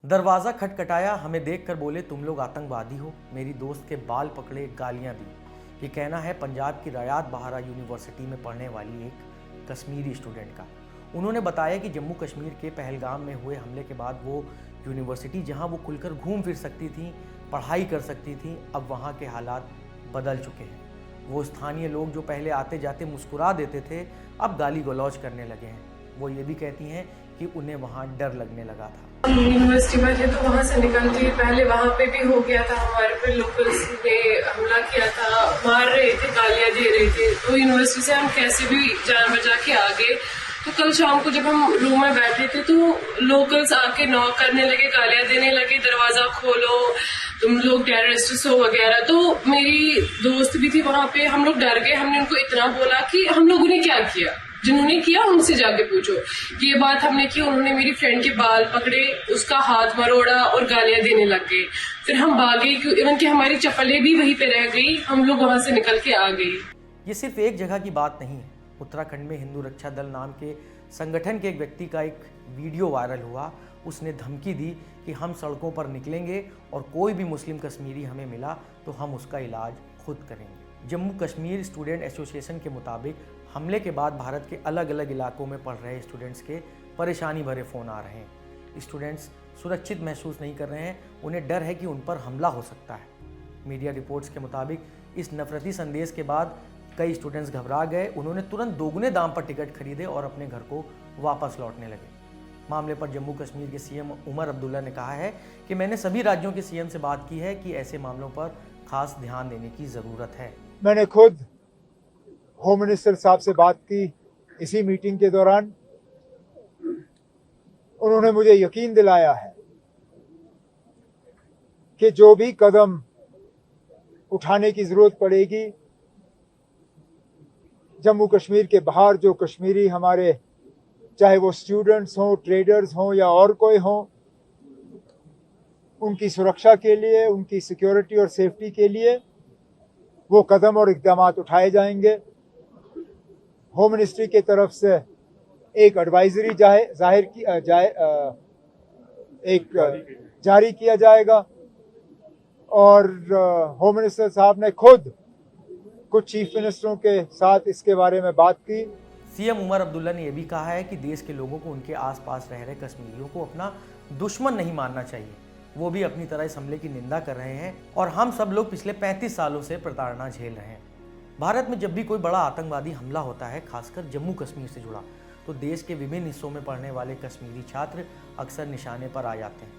दरवाज़ा खटखटाया, हमें देखकर बोले तुम लोग आतंकवादी हो। मेरी दोस्त के बाल पकड़े, गालियां दी। ये कहना है पंजाब की रयात बहारा यूनिवर्सिटी में पढ़ने वाली एक कश्मीरी स्टूडेंट का। उन्होंने बताया कि जम्मू कश्मीर के पहलगाम में हुए हमले के बाद वो यूनिवर्सिटी जहां वो खुलकर घूम फिर सकती थी, पढ़ाई कर सकती थी, अब वहां के हालात बदल चुके हैं। वो स्थानीय लोग जो पहले आते जाते मुस्कुरा देते थे, अब गाली गलौज करने लगे हैं। वो ये भी कहती हैं कि उन्हें वहाँ डर लगने लगा था। हम यूनिवर्सिटी में थे तो वहाँ से निकल के पहले वहाँ पे भी हो गया था, हमारे पे लोकल्स ने हमला किया था, मार रहे थे, गालियां दे रहे थे। तो यूनिवर्सिटी से हम कैसे भी जान बचा के आ गए। तो कल शाम को जब हम रूम में बैठे थे तो लोकल्स आके नॉक करने लगे, गालियां देने लगे, दरवाजा खोलो, तुम लोग टेररिस्ट हो वगैरह। तो मेरी दोस्त भी थी वहाँ पे, हम लोग डर गए। हमने उनको इतना बोला कि हम लोगों ने क्या किया, जिन्होंने किया उनसे जाके पूछो। ये बात हमने की, उन्होंने मेरी फ्रेंड के बाल पकड़े, उसका हाथ मरोड़ा और गालियां देने लग गए। फिर हम भागे, इवन कि हमारी चप्पलें भी वहीं पे रह गई, हम लोग वहां से निकल के आ गए। ये सिर्फ एक जगह की बात नहीं है। उत्तराखंड में हिंदू रक्षा दल नाम के संगठन के एक व्यक्ति का एक वीडियो वायरल हुआ। उसने धमकी दी कि हम सड़कों पर निकलेंगे और कोई भी मुस्लिम कश्मीरी हमें मिला तो हम उसका इलाज खुद करेंगे। जम्मू कश्मीर स्टूडेंट एसोसिएशन के मुताबिक हमले के बाद भारत के अलग अलग इलाकों में पढ़ रहे स्टूडेंट्स के परेशानी भरे फ़ोन आ रहे हैं। स्टूडेंट्स सुरक्षित महसूस नहीं कर रहे हैं, उन्हें डर है कि उन पर हमला हो सकता है। मीडिया रिपोर्ट्स के मुताबिक इस नफरती संदेश के बाद कई स्टूडेंट्स घबरा गए। उन्होंने तुरंत दोगुने दाम पर टिकट खरीदे और अपने घर को वापस लौटने लगे। मामले पर जम्मू कश्मीर के सीएम उमर अब्दुल्ला ने कहा है कि मैंने सभी राज्यों के सीएम से बात की है कि ऐसे मामलों पर खास ध्यान देने की ज़रूरत है। मैंने खुद होम मिनिस्टर साहब से बात की इसी मीटिंग के दौरान। उन्होंने मुझे यकीन दिलाया है कि जो भी कदम उठाने की ज़रूरत पड़ेगी, जम्मू कश्मीर के बाहर जो कश्मीरी हमारे, चाहे वो स्टूडेंट्स हों, ट्रेडर्स हों या और कोई हों, उनकी सुरक्षा के लिए, उनकी सिक्योरिटी और सेफ्टी के लिए वो कदम और इक़दाम उठाए जाएंगे। होम मिनिस्ट्री की तरफ से एक एडवाइजरी जारी किया जाएगा और होम मिनिस्टर साहब ने खुद कुछ चीफ मिनिस्टरों के साथ इसके बारे में बात की। सीएम उमर अब्दुल्ला ने यह भी कहा है कि देश के लोगों को उनके आसपास रह रहे कश्मीरियों को अपना दुश्मन नहीं मानना चाहिए। वो भी अपनी तरह इस हमले की निंदा कर रहे हैं और हम सब लोग पिछले 35 सालों से प्रताड़ना झेल रहे हैं। भारत में जब भी कोई बड़ा आतंकवादी हमला होता है, खासकर जम्मू कश्मीर से जुड़ा, तो देश के विभिन्न हिस्सों में पढ़ने वाले कश्मीरी छात्र अक्सर निशाने पर आ जाते हैं।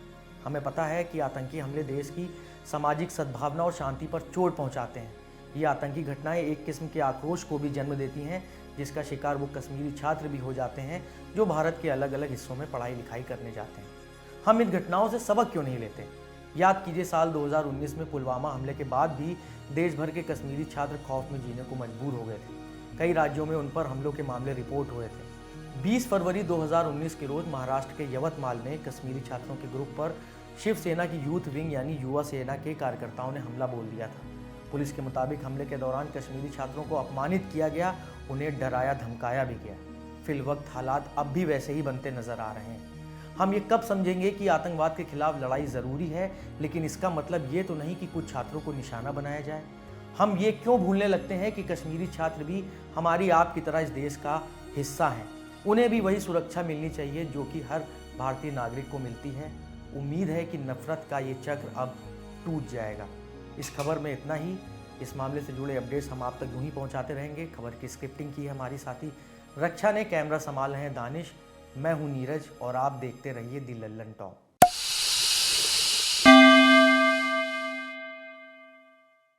हमें पता है कि आतंकी हमले देश की सामाजिक सद्भावना और शांति पर चोट पहुंचाते हैं। ये आतंकी घटनाएं एक किस्म के आक्रोश को भी जन्म देती हैं, जिसका शिकार वो कश्मीरी छात्र भी हो जाते हैं जो भारत के अलग अलग हिस्सों में पढ़ाई लिखाई करने जाते हैं। हम इन घटनाओं से सबक क्यों नहीं लेते? याद कीजिए, साल 2019 में पुलवामा हमले के बाद भी देश भर के कश्मीरी छात्र खौफ में जीने को मजबूर हो गए थे। कई राज्यों में उन पर हमलों के मामले रिपोर्ट हुए थे। 20 फरवरी 2019 के रोज महाराष्ट्र के यवतमाल में कश्मीरी छात्रों के ग्रुप पर शिवसेना की यूथ विंग यानी युवा सेना के कार्यकर्ताओं ने हमला बोल दिया था। पुलिस के मुताबिक हमले के दौरान कश्मीरी छात्रों को अपमानित किया गया, उन्हें डराया धमकाया भी गया। फिलवक्त हालात अब भी वैसे ही बनते नजर आ रहे हैं। हम ये कब समझेंगे कि आतंकवाद के खिलाफ लड़ाई ज़रूरी है, लेकिन इसका मतलब ये तो नहीं कि कुछ छात्रों को निशाना बनाया जाए। हम ये क्यों भूलने लगते हैं कि कश्मीरी छात्र भी हमारी आपकी तरह इस देश का हिस्सा हैं। उन्हें भी वही सुरक्षा मिलनी चाहिए जो कि हर भारतीय नागरिक को मिलती है। उम्मीद है कि नफरत का ये चक्र अब टूट जाएगा। इस खबर में इतना ही। इस मामले से जुड़े अपडेट्स हम आप तक यूं ही पहुंचाते रहेंगे। खबर की स्क्रिप्टिंग की है हमारी साथी रक्षा ने, कैमरा संभाल रहे हैं दानिश। मैं हूं नीरज और आप देखते रहिए दी लल्लन टॉप।